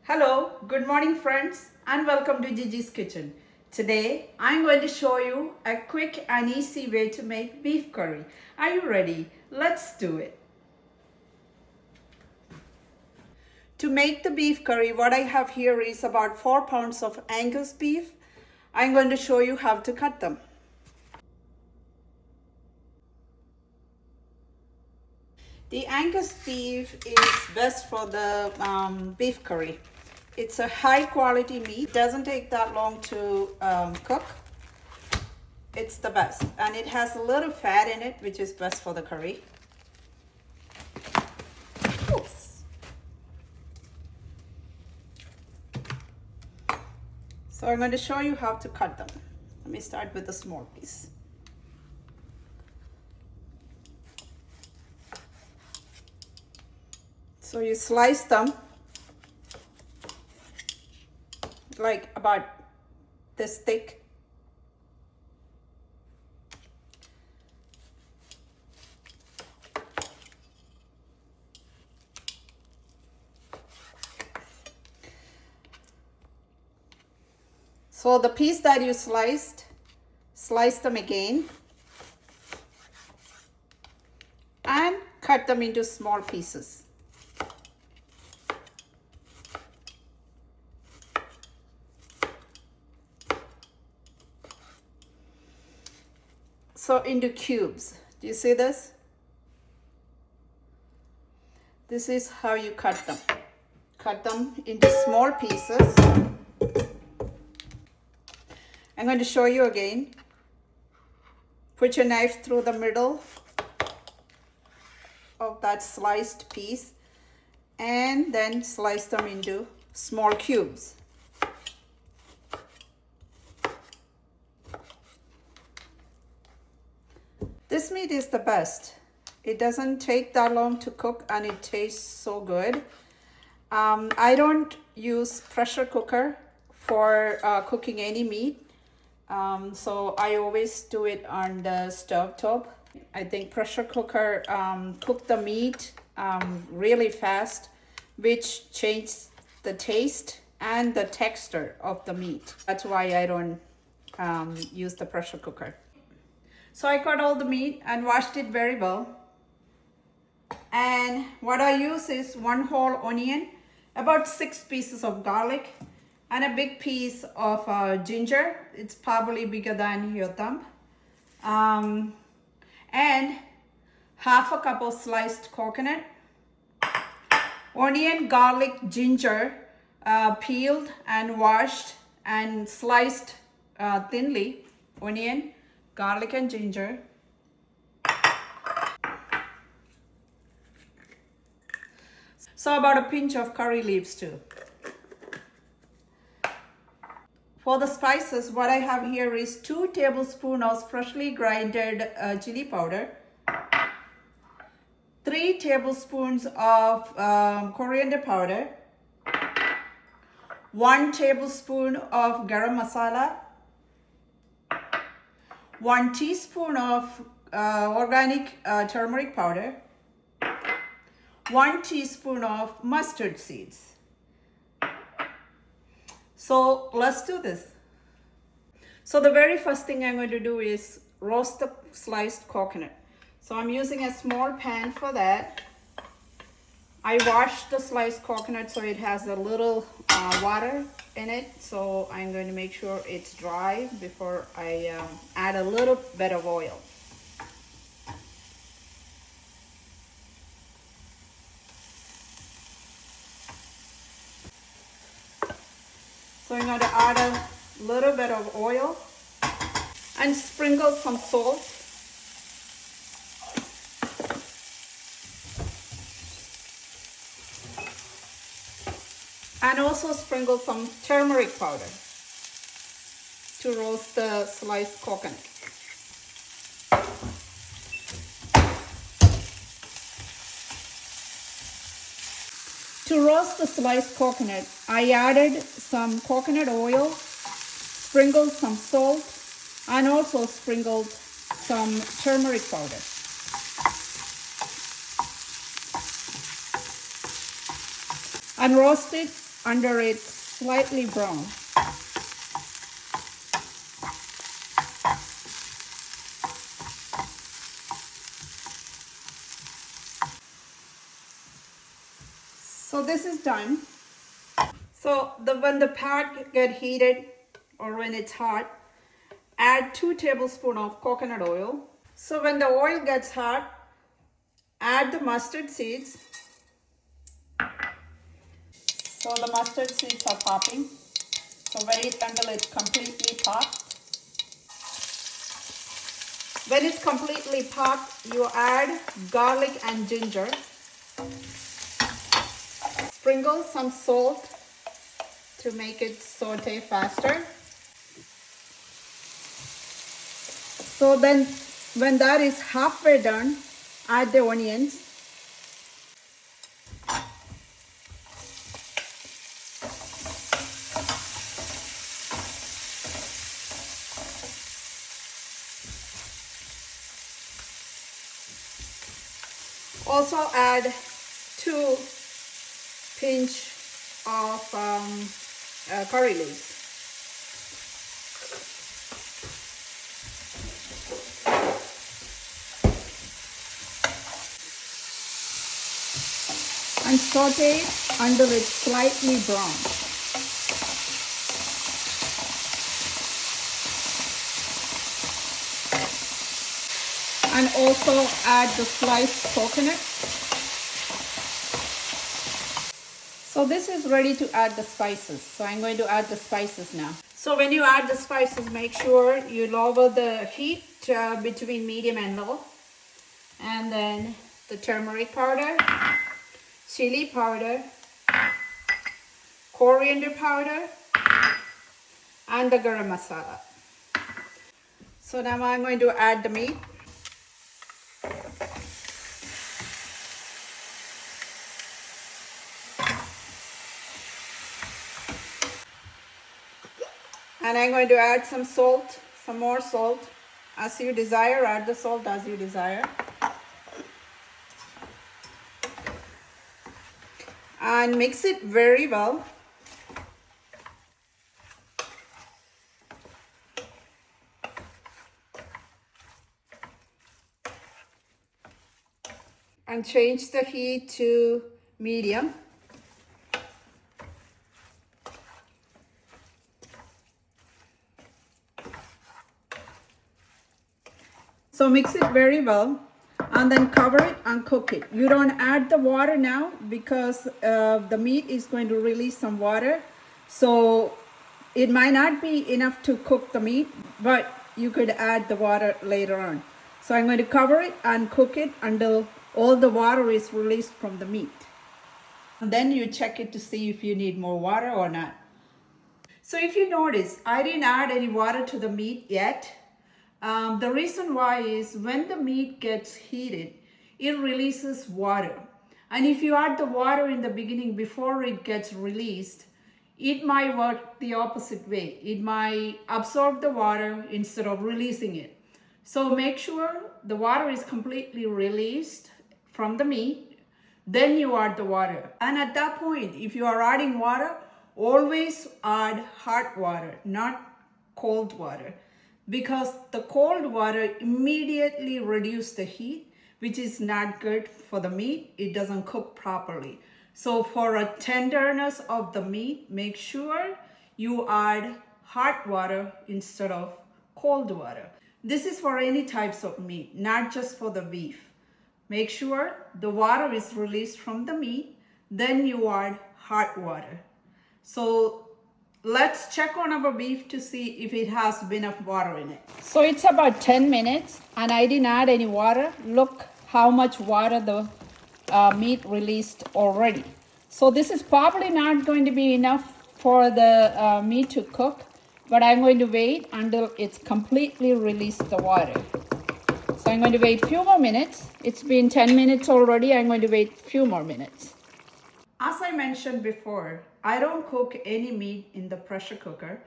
Hello, good morning friends and welcome to Gigi's Kitchen. Today I'm going to show you a quick and easy way to make beef curry. Are you ready? Let's do it. To make the beef curry, what I have here is about 4 pounds of Angus beef. I'm going to show you how to cut them. The Angus beef is best for the beef curry. It's a high quality meat. It doesn't take that long to cook. It's the best. And it has a little fat in it, which is best for the curry. Oops. So I'm going to show you how to cut them. Let me start with the small piece. So you slice them like about this thick. So the piece that you sliced, slice them again and cut them into small pieces. So into cubes. Do you see this? This is how you cut them. Cut them into small pieces. I'm going to show you again. Put your knife through the middle of that sliced piece and then slice them into small cubes. This meat is the best. It doesn't take that long to cook and it tastes so good. I don't use pressure cooker for cooking any meat. So I always do it on the stove top. I think pressure cooker cook the meat really fast, which changes the taste and the texture of the meat. That's why I don't use the pressure cooker. So I cut all the meat and washed it very well. And what I use is 1 whole onion, about 6 pieces of garlic, and a big piece of ginger. It's probably bigger than your thumb. And half a cup of sliced coconut. Onion, garlic, ginger, peeled and washed and sliced thinly. Onion, garlic and ginger. So about a pinch of curry leaves too. For the spices, what I have here is 2 tablespoons of freshly grinded chili powder, 3 tablespoons of coriander powder, 1 tablespoon of garam masala, 1 teaspoon of organic turmeric powder, 1 teaspoon of mustard seeds. So let's do this. So the very first thing I'm going to do is roast the sliced coconut. So I'm using a small pan for that. I washed the sliced coconut so it has a little water in it. So I'm going to make sure it's dry before I add a little bit of oil. So I'm going to add a little bit of oil and sprinkle some salt. And also sprinkle some turmeric powder to roast the sliced coconut. To roast the sliced coconut, I added some coconut oil, sprinkled some salt, and also sprinkled some turmeric powder. and roast it under it slightly brown. So this is done. So when the pot get heated or when it's hot, add 2 tablespoons of coconut oil. So when the oil gets hot, add the mustard seeds. So the mustard seeds are popping. So wait until it's completely popped. When it's completely popped, you add garlic and ginger. Sprinkle some salt to make it saute faster. So then when that is halfway done, add the onions. Also add 2 pinch of curry leaves. And saute it until it's slightly brown. And also add the sliced coconut. So this is ready to add the spices. So I'm going to add the spices now. So when you add the spices, make sure you lower the heat between medium and low. And then the turmeric powder, chili powder, coriander powder, and the garam masala. So now I'm going to add the meat. And I'm going to add some salt, some more salt. As you desire, add the salt as you desire. And mix it very well. And change the heat to medium. So mix it very well and then cover it and cook it. You don't add the water now because the meat is going to release some water. So it might not be enough to cook the meat, but you could add the water later on. So I'm going to cover it and cook it until all the water is released from the meat. And then you check it to see if you need more water or not. So if you notice, I didn't add any water to the meat yet. The reason why is when the meat gets heated, it releases water. And if you add the water in the beginning before it gets released, it might work the opposite way. It might absorb the water instead of releasing it. So make sure the water is completely released from the meat, then you add the water. And at that point, if you are adding water, always add hot water, not cold water. Because the cold water immediately reduces the heat, which is not good for the meat. It doesn't cook properly. So for a tenderness of the meat, make sure you add hot water instead of cold water. This is for any types of meat, not just for the beef. Make sure the water is released from the meat, then you add hot water. So let's check on our beef to see if it has enough water in it. So it's about 10 minutes and I didn't add any water. Look how much water the meat released already. So this is probably not going to be enough for the meat to cook, but I'm going to wait until it's completely released the water. So I'm going to wait a few more minutes. It's been 10 minutes already. I'm going to wait a few more minutes. As I mentioned before, I don't cook any meat in the pressure cooker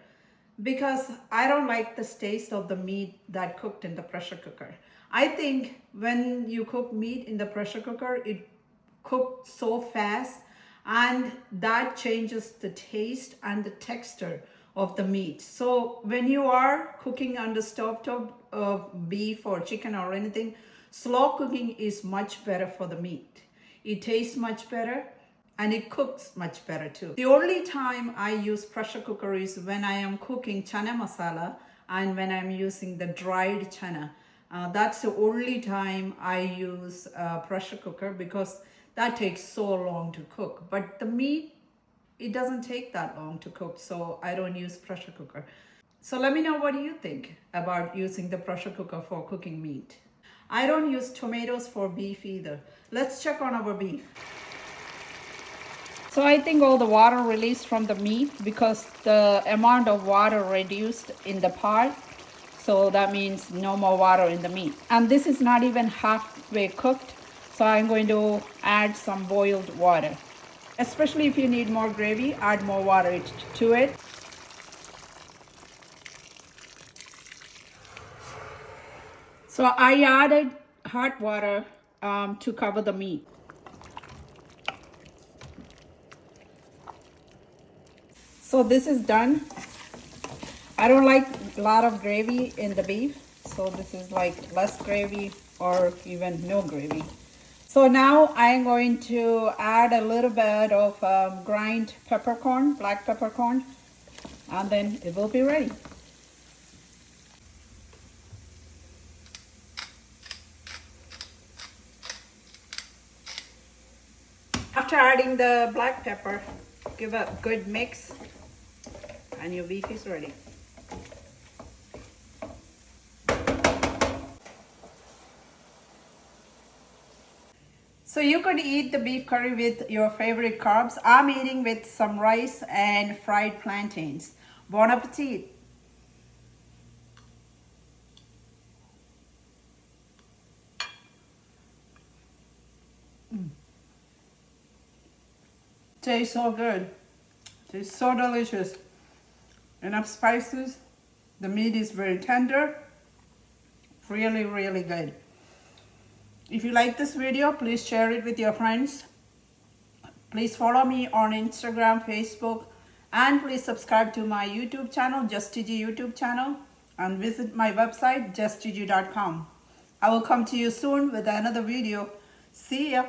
because I don't like the taste of the meat that cooked in the pressure cooker. I think when you cook meat in the pressure cooker, it cooks so fast and that changes the taste and the texture of the meat. So when you are cooking on the stovetop of beef or chicken or anything, slow cooking is much better for the meat. It tastes much better and it cooks much better too. The only time I use pressure cooker is when I am cooking chana masala and when I'm using the dried chana. That's the only time I use pressure cooker, because that takes so long to cook. But the meat, it doesn't take that long to cook, so I don't use pressure cooker. So let me know, what do you think about using the pressure cooker for cooking meat? I don't use tomatoes for beef either. Let's check on our beef. So I think all the water released from the meat, because the amount of water reduced in the pot. So that means no more water in the meat. And this is not even halfway cooked. So I'm going to add some boiled water. Especially if you need more gravy, add more water to it. So I added hot water to cover the meat. So this is done. I don't like a lot of gravy in the beef, so this is like less gravy or even no gravy. So now I'm going to add a little bit of ground peppercorn, black peppercorn, and then it will be ready. After adding the black pepper, give a good mix and your beef is ready. So you could eat the beef curry with your favorite carbs. I'm eating with some rice and fried plantains. Bon appetit! Tastes so good. Tastes so delicious. Enough spices. The meat is very tender. Really, really good. If you like this video, please share it with your friends. Please follow me on Instagram, Facebook, and please subscribe to my YouTube channel, JTG YouTube channel, and visit my website, 𝐬𝐮𝐬𝐜𝐫𝐷.com. I will come to you soon with another video. See ya.